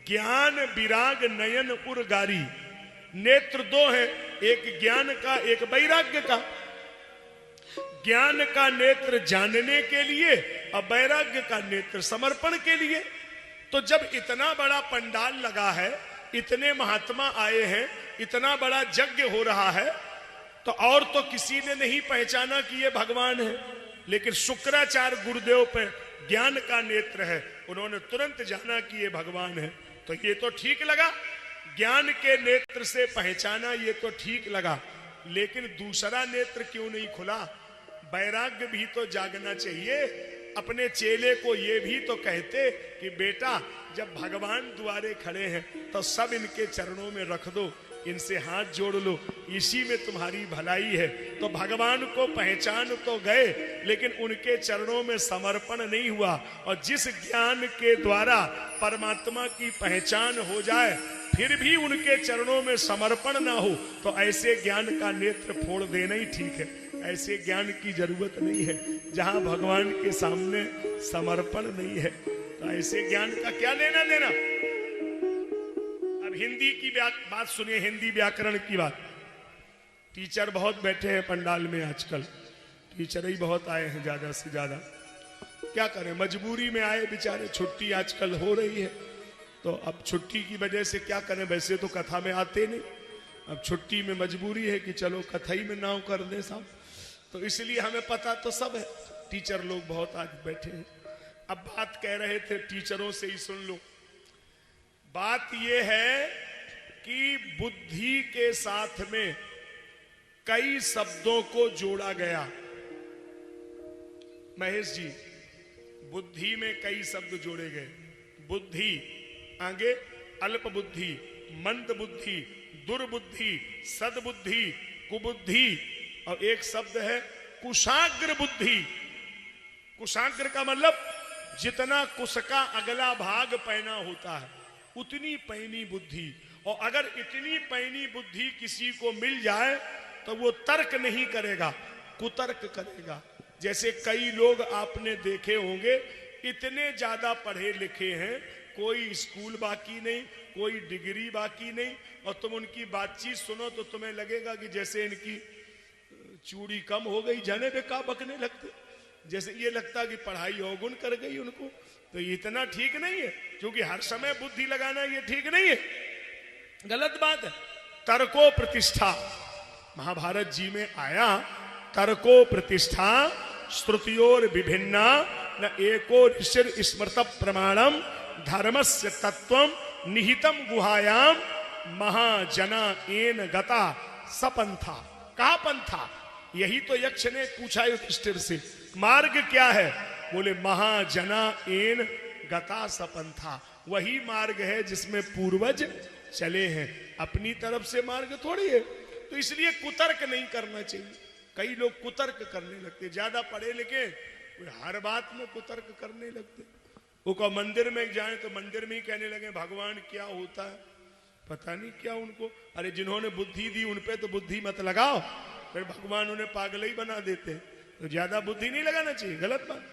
ज्ञान विराग नयन उर्गारी। नेत्र दो हैं, एक ज्ञान का एक वैराग्य का। ज्ञान का नेत्र जानने के लिए और वैराग्य का नेत्र समर्पण के लिए। तो जब इतना बड़ा पंडाल लगा है, इतने महात्मा आए हैं, इतना बड़ा यज्ञ हो रहा है, तो और तो किसी ने नहीं पहचाना कि ये भगवान है, लेकिन शुक्राचार्य गुरुदेव पे ज्ञान का नेत्र है, उन्होंने तुरंत जाना कि ये भगवान है। तो ये तो ठीक लगा, ज्ञान के नेत्र से पहचाना, ये तो ठीक लगा, लेकिन दूसरा नेत्र क्यों नहीं खुला? वैराग्य भी तो जागना चाहिए। अपने चेले को ये भी तो कहते कि बेटा, जब भगवान द्वारे खड़े हैं तो सब इनके चरणों में रख दो, इनसे हाथ जोड़ लो, इसी में तुम्हारी भलाई है। तो भगवान को पहचान तो गए, लेकिन उनके चरणों में समर्पण नहीं हुआ। और जिस ज्ञान के द्वारा परमात्मा की पहचान हो जाए, फिर भी उनके चरणों में समर्पण ना हो, तो ऐसे ज्ञान का नेत्र फोड़ देना ही ठीक है। ऐसे ज्ञान की जरूरत नहीं है जहां भगवान के सामने समर्पण नहीं है। तो ऐसे ज्ञान का क्या लेना देना। अब हिंदी की बात सुनिए, हिंदी व्याकरण की बात। टीचर बहुत बैठे हैं पंडाल में आजकल, टीचर ही बहुत आए हैं, ज्यादा से ज्यादा। क्या करें, मजबूरी में आए बेचारे, छुट्टी आजकल हो रही है, तो अब छुट्टी की वजह से क्या करें। वैसे तो कथा में आते नहीं, अब छुट्टी में मजबूरी है कि चलो कथा ही में नाव कर दे साहब। तो इसलिए हमें पता तो सब है, टीचर लोग बहुत आज बैठे हैं। अब बात कह रहे थे, टीचरों से ही सुन लो। बात यह है कि बुद्धि के साथ में कई शब्दों को जोड़ा गया। महेश जी, बुद्धि में कई शब्द जोड़े गए। बुद्धि आगे अल्प बुद्धि, मंद बुद्धि, दुर्बुद्धि, सद्बुद्धि, कुबुद्धि, और एक शब्द है कुशाग्र बुद्धि। कुशाग्र का मतलब जितना कुश का अगला भाग पैना होता है, उतनी पैनी बुद्धि। और अगर इतनी पैनी बुद्धि किसी को मिल जाए तो वो तर्क नहीं करेगा, कुतर्क करेगा। जैसे कई लोग आपने देखे होंगे, इतने ज्यादा पढ़े लिखे हैं, कोई स्कूल बाकी नहीं, कोई डिग्री बाकी नहीं, और तुम उनकी बातचीत सुनो तो तुम्हें लगेगा कि जैसे इनकी चूड़ी कम हो गई, जाने पे का बकने लगते, जैसे ये लगता कि पढ़ाई अवगुण कर गई उनको। तो इतना ठीक नहीं है, क्योंकि हर समय बुद्धि लगाना ये ठीक नहीं है, गलत बात है। तर्को प्रतिष्ठा, महाभारत जी में आया, तर्को प्रतिष्ठा श्रुतियोर विभिन्ना न एको ऋषिर स्मृत प्रमाणम धर्मस्य तत्वम निहितम गुहायाम महाजना एन गता सपंथा। कहा पंथा? यही तो यक्ष ने पूछा युधिष्ठिर से, मार्ग क्या है? बोले महाजना एन गता सपंथा। वही मार्ग है जिसमें पूर्वज चले हैं, अपनी तरफ से मार्ग थोड़ी है। तो इसलिए कुतर्क नहीं करना चाहिए। कई लोग कुतर्क करने लगते, ज्यादा पढ़े लिखे, हर बात में कुतर्क करने लगते। वो को मंदिर में जाए तो मंदिर में ही कहने लगे भगवान क्या होता है, पता नहीं क्या उनको। अरे जिन्होंने बुद्धि दी उन पे तो बुद्धि मत लगाओ, फिर भगवान उन्हें पागल ही बना देते हैं। तो ज्यादा बुद्धि नहीं लगाना चाहिए, गलत बात।